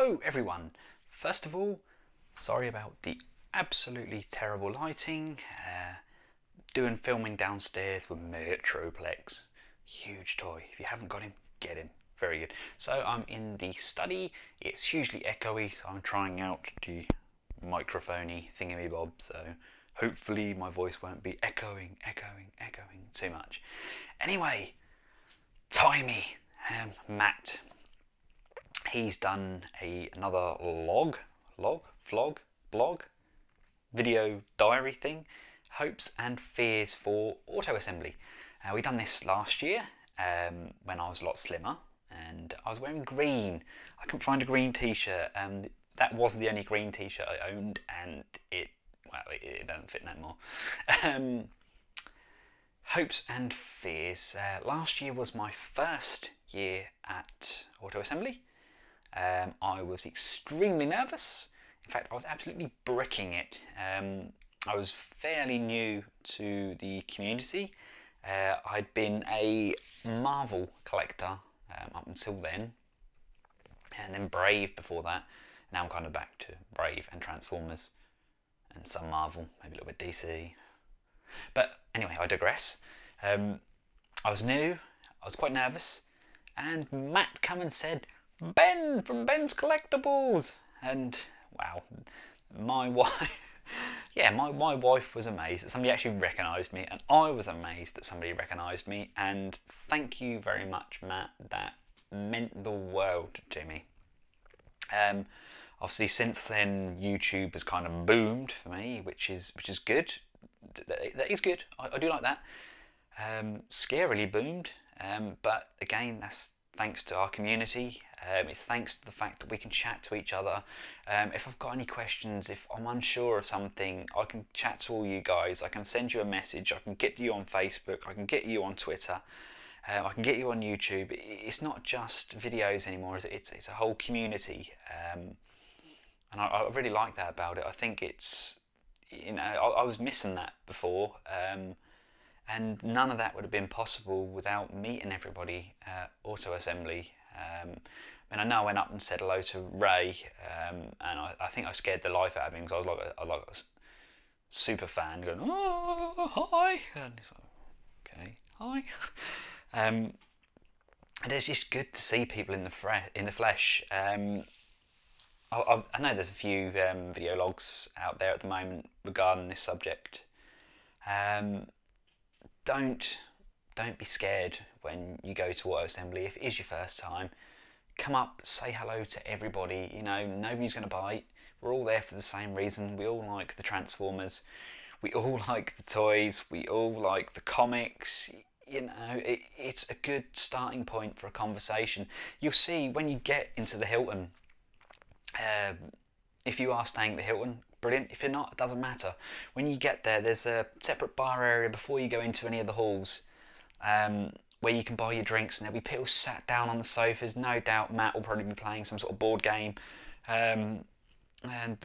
Hello everyone. First of all, sorry about the absolutely terrible lighting. Doing filming downstairs with Metroplex. Huge toy. If you haven't got him, get him. Very good. So I'm in the study. It's hugely echoey, so I'm trying out the microphony thingamabob. So hopefully my voice won't be echoing too much. Anyway, Timey, Matt. He's done another vlog, video diary thing, hopes and fears for auto assembly. We done this last year when I was a lot slimmer and I was wearing green. I couldn't find a green t-shirt. That was the only green t-shirt I owned, and it doesn't fit no more. Hopes and fears. Last year was my first year at auto assembly. I was extremely nervous. In fact, I was absolutely bricking it. I was fairly new to the community. I'd been a Marvel collector up until then, and then Brave before that. Now I'm kind of back to Brave and Transformers and some Marvel, maybe a little bit DC. But anyway, I digress. I was new, I was quite nervous, and Matt come and said, "Ben from Benscollectables," and wow, my wife, yeah, my wife was amazed that somebody actually recognised me, and I was amazed that somebody recognised me, and thank you very much, Matt. That meant the world to me. Obviously, since then, YouTube has kind of boomed for me, which is good. That is good. I do like that. Scarily boomed, but again, that's thanks to our community. It's thanks to the fact that we can chat to each other. If I've got any questions, if I'm unsure of something, I can chat to all you guys. I can send you a message. I can get you on Facebook. I can get you on Twitter. I can get you on YouTube. It's not just videos anymore. It's a whole community, and I really like that about it. I think it's, you know, I was missing that before. And none of that would have been possible without meeting everybody at auto assembly. I know I went up and said hello to Ray, and I think I scared the life out of him because I was like a super fan going, "Oh, hi," and he's like, "Okay, hi." And it's just good to see people in the flesh. I know there's a few video logs out there at the moment regarding this subject. Don't be scared when you go to auto assembly. If it is your first time, come up, say hello to everybody. You know, nobody's going to bite. We're all there for the same reason. We all like the Transformers. We all like the toys. We all like the comics. You know, it's a good starting point for a conversation. You'll see when you get into the Hilton, if you are staying at the Hilton, brilliant. If you're not, it doesn't matter. When you get there, there's a separate bar area before you go into any of the halls, where you can buy your drinks, and there'll be people sat down on the sofas. No doubt Matt will probably be playing some sort of board game, and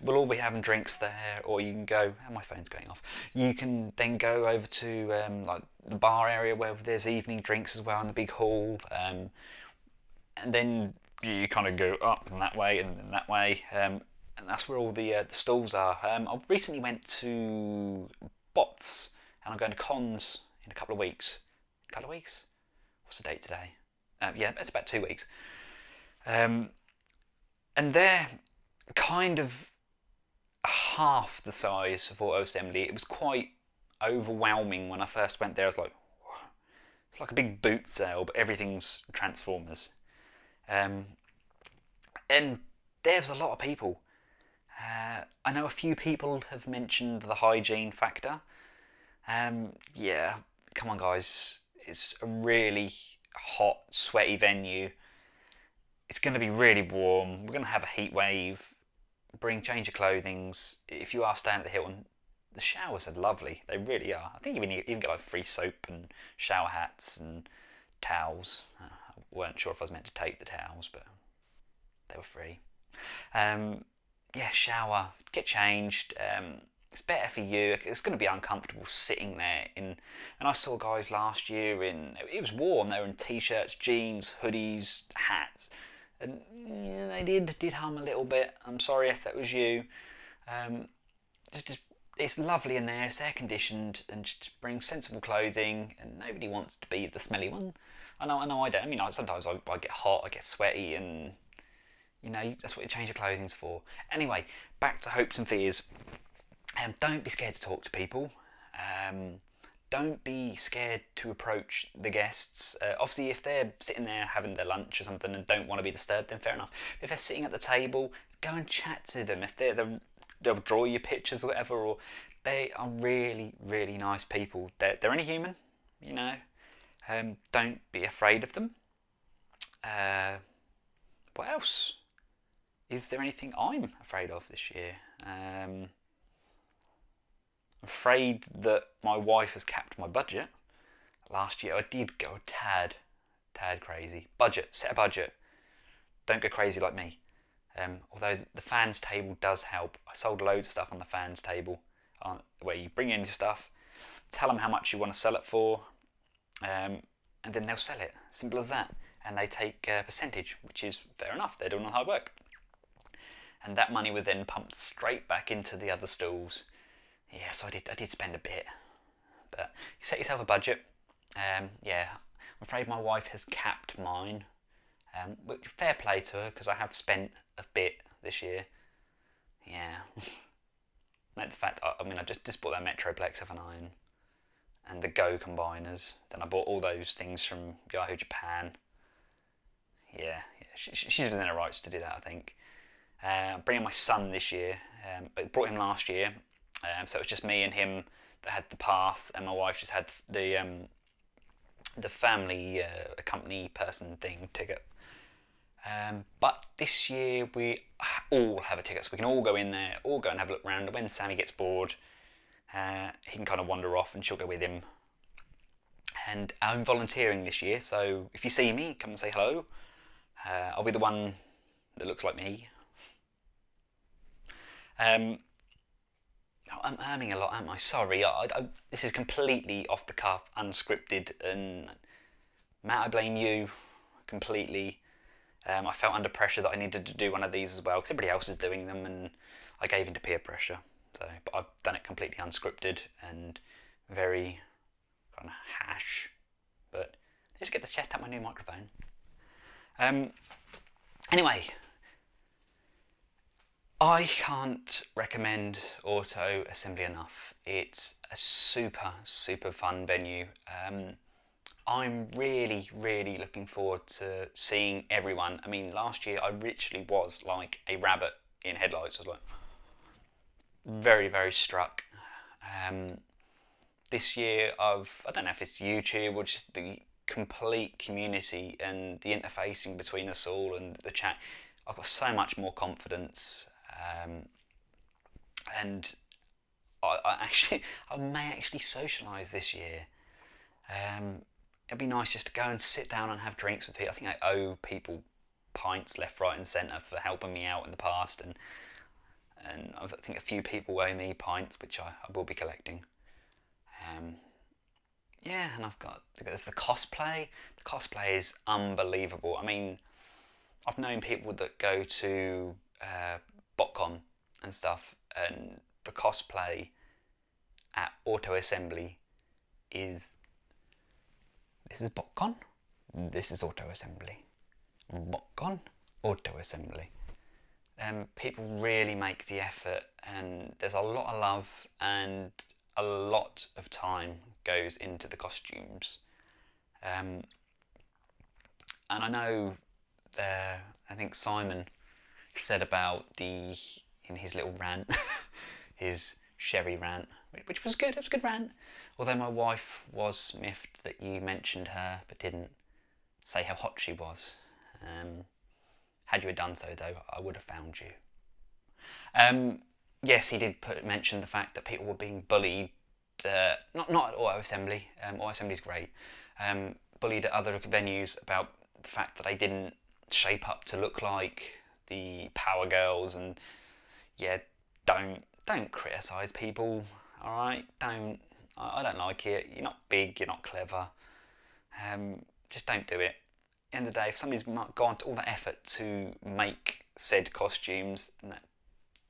we'll all be having drinks there. Or you can go, oh, my phone's going off. You can then go over to like the bar area where there's evening drinks as well in the big hall, and then you kind of go up and that way and then that way. And that's where all the stalls are. I recently went to Bots, and I'm going to Cons in a couple of weeks. What's the date today? Yeah, it's about 2 weeks. And they're kind of half the size of auto assembly. It was quite overwhelming when I first went there. I was like, whoa. It's like a big boot sale, but everything's Transformers. And there's a lot of people. I know a few people have mentioned the hygiene factor. Yeah, come on guys, it's a really hot, sweaty venue. It's going to be really warm. We're going to have a heat wave. Change your clothing. If you are staying at the Hilton, the showers are lovely. They really are. I think you even get like free soap and shower hats and towels. I weren't sure if I was meant to take the towels, but they were free. Yeah, shower, get changed. It's better for you. It's going to be uncomfortable sitting there and I saw guys last year it was warm. They were in t-shirts, jeans, hoodies, hats. And yeah, they did hum a little bit. I'm sorry if that was you. Just it's lovely in there. It's air conditioned and just brings sensible clothing. And nobody wants to be the smelly one. I know. I don't. I mean, sometimes I get hot, I get sweaty, and you know that's what you change your clothing's for. Anyway, back to hopes and fears. Don't be scared to talk to people. Don't be scared to approach the guests. Obviously, if they're sitting there having their lunch or something and don't want to be disturbed, then fair enough. If they're sitting at the table, go and chat to them. If they'll draw you pictures or whatever, or they are really, really nice people. They're only human, you know. Don't be afraid of them. What else? Is there anything I'm afraid of this year? I'm afraid that my wife has capped my budget. Last year I did go a tad crazy. Budget, set a budget. Don't go crazy like me. Although the fans table does help. I sold loads of stuff on the fans table, where you bring in your stuff, tell them how much you want to sell it for, and then they'll sell it. Simple as that. And they take a percentage, which is fair enough. They're doing all the hard work. And that money was then pumped straight back into the other stalls. Yeah, so I did spend a bit. But you set yourself a budget. Yeah, I'm afraid my wife has capped mine. Which fair play to her, because I have spent a bit this year. Yeah. Like the fact, I mean, I just bought that Metroplex, haven't I? And the Go combiners. Then I bought all those things from Yahoo Japan. Yeah, she's within her rights to do that, I think. I'm bringing my son this year. I brought him last year, so it was just me and him that had the pass, and my wife just had the family company person thing ticket. But this year we all have a ticket, so we can all go in there, all go and have a look around. When Sammy gets bored, he can kind of wander off and she'll go with him. And I'm volunteering this year, so if you see me, come and say hello. I'll be the one that looks like me. I'm earning a lot, am I? Sorry, this is completely off the cuff, unscripted, and Matt, I blame you completely. I felt under pressure that I needed to do one of these as well, because everybody else is doing them, and I gave in to peer pressure. So, but I've done it completely unscripted and very kind of hash. But let's get to test out my new microphone. Anyway, I can't recommend Auto Assembly enough. It's a super fun venue. I'm really looking forward to seeing everyone. I mean, last year I literally was like a rabbit in headlights. I was like very struck. This year I don't know if it's YouTube or just the complete community and the interfacing between us all and the chat. I've got so much more confidence, and I may actually socialise this year. It'd be nice just to go and sit down and have drinks with people. I think I owe people pints left, right and centre for helping me out in the past, and I think a few people owe me pints, which I will be collecting. Yeah, and there's the cosplay. The cosplay is unbelievable. I mean, I've known people that go to BotCon and stuff, and the cosplay at Auto Assembly is... This is BotCon, this is Auto Assembly. BotCon, Auto Assembly. People really make the effort, and there's a lot of love and a lot of time goes into the costumes. And I know I think Simon said about in his little rant, his sherry rant, which was good. It was a good rant. Although my wife was miffed that you mentioned her but didn't say how hot she was. Had you had done so though, I would have found you. Yes, he did mention the fact that people were being bullied. Not at Auto Assembly. Auto Assembly's great. Bullied at other venues about the fact that they didn't shape up to look like the Power Girls, and yeah, don't criticise people. All right, I don't like it. You're not big. You're not clever. Just don't do it. end of the day, if somebody's gone to all that effort to make said costumes, and that,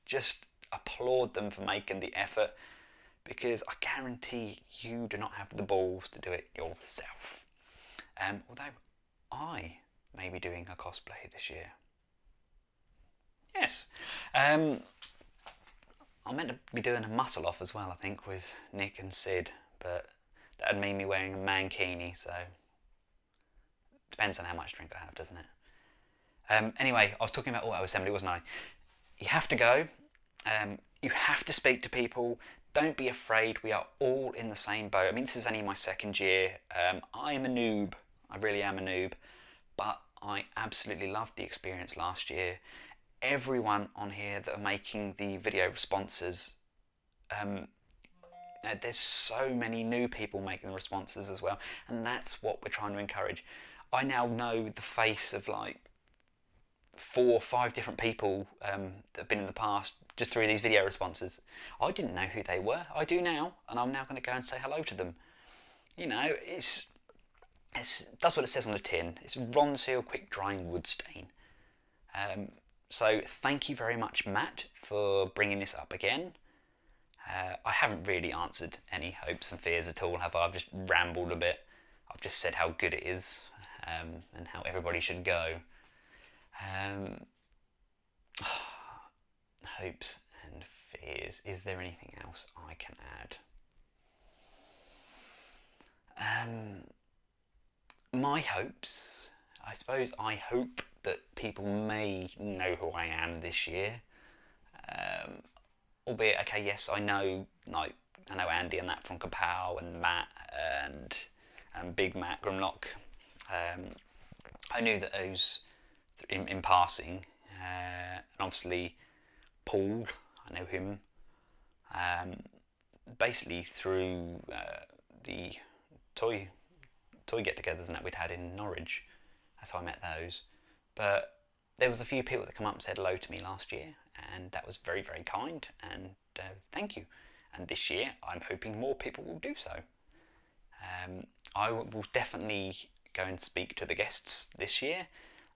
just applaud them for making the effort, because I guarantee you do not have the balls to do it yourself. Although I may be doing a cosplay this year. Yes. I'm meant to be doing a muscle off as well, I think, with Nick and Sid, but that'd mean me wearing a mankini, so depends on how much drink I have, doesn't it? Anyway, I was talking about auto assembly, wasn't I? You have to go. You have to speak to people. Don't be afraid. We are all in the same boat. I mean, this is only my second year. I'm a noob. I really am a noob. But I absolutely loved the experience last year. Everyone on here that are making the video responses, there's so many new people making the responses as well, and that's what we're trying to encourage. I now know the face of like 4 or 5 different people that have been in the past just through these video responses. I didn't know who they were. I do now, and I'm now going to go and say hello to them. You know, that's what it says on the tin. It's Ronseal quick drying wood stain. So thank you very much, Matt, for bringing this up again. I haven't really answered any hopes and fears at all, have I? I've just rambled a bit. I've just said how good it is, and how everybody should go. Hopes and fears. Is there anything else I can add? My hopes, I suppose I hope that people may know who I am this year. Albeit, okay, yes, I know Andy and that from Kapow and Matt and Big Matt Grimlock. I knew that those in passing, and obviously Paul, I know him, basically through the toy get-togethers and that we'd had in Norwich. That's how I met those. But there was a few people that come up and said hello to me last year, and that was very, very kind, and thank you. And this year, I'm hoping more people will do so. I will definitely go and speak to the guests this year.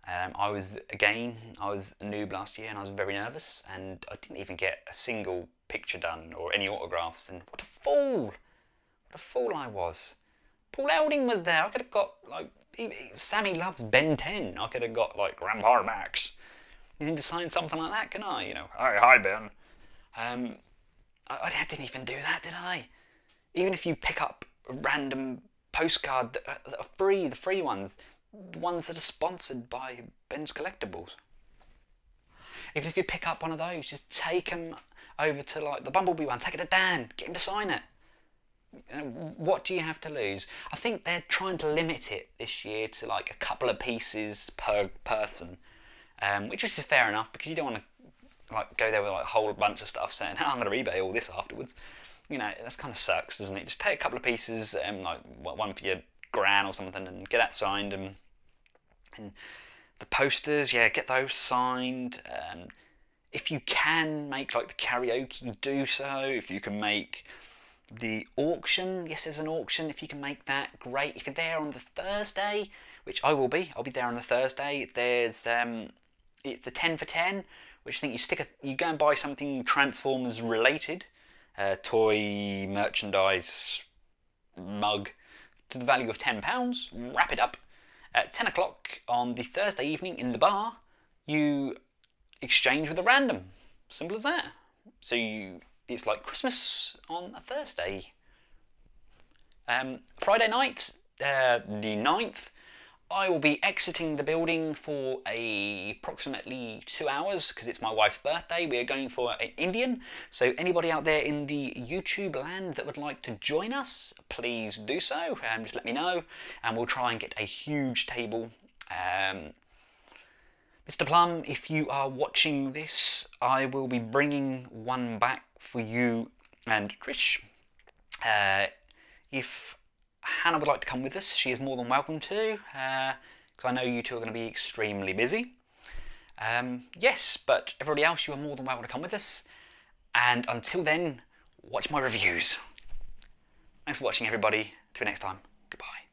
I was a noob last year, and I was very nervous, and I didn't even get a single picture done or any autographs, and what a fool! What a fool I was. Paul Elding was there. I could have got, like, Sammy loves Ben 10. I could have got, like, Grandpa Max. You need to sign something like that, can I? You know, hi Ben. I didn't even do that, did I? Even if you pick up a random postcard that are free, the free ones, the ones that are sponsored by Benscollectables. Even if you pick up one of those, just take them over to, like, the Bumblebee one. Take it to Dan. Get him to sign it. You know, what do you have to lose? I think they're trying to limit it this year to like a couple of pieces per person, which is fair enough, because you don't want to like go there with like a whole bunch of stuff saying, oh, I'm going to eBay all this afterwards. You know, that kind of sucks, doesn't it? Just take a couple of pieces, like one for your gran or something, and get that signed, and the posters, yeah, get those signed. If you can make like the karaoke, do so. If you can make the auction, yes, there's an auction. If you can make that, great. If you're there on the Thursday, which I will be, I'll be there on the Thursday. There's it's a 10 for 10, which I think you go and buy something Transformers related, toy, merchandise, mug, to the value of £10. Wrap it up at 10 o'clock on the Thursday evening in the bar. You exchange with a random. Simple as that. So it's like Christmas on a Thursday. Friday night, the 9th, I will be exiting the building for approximately 2 hours because it's my wife's birthday. We are going for an Indian. So anybody out there in the YouTube land that would like to join us, please do so. Just let me know, and we'll try and get a huge table. Mr. Plum, if you are watching this, I will be bringing one back for you and Trish. If Hannah would like to come with us, she is more than welcome to, because I know you two are going to be extremely busy. Yes, but everybody else, you are more than welcome to come with us. And until then, watch my reviews. Thanks for watching, everybody. Till next time, goodbye.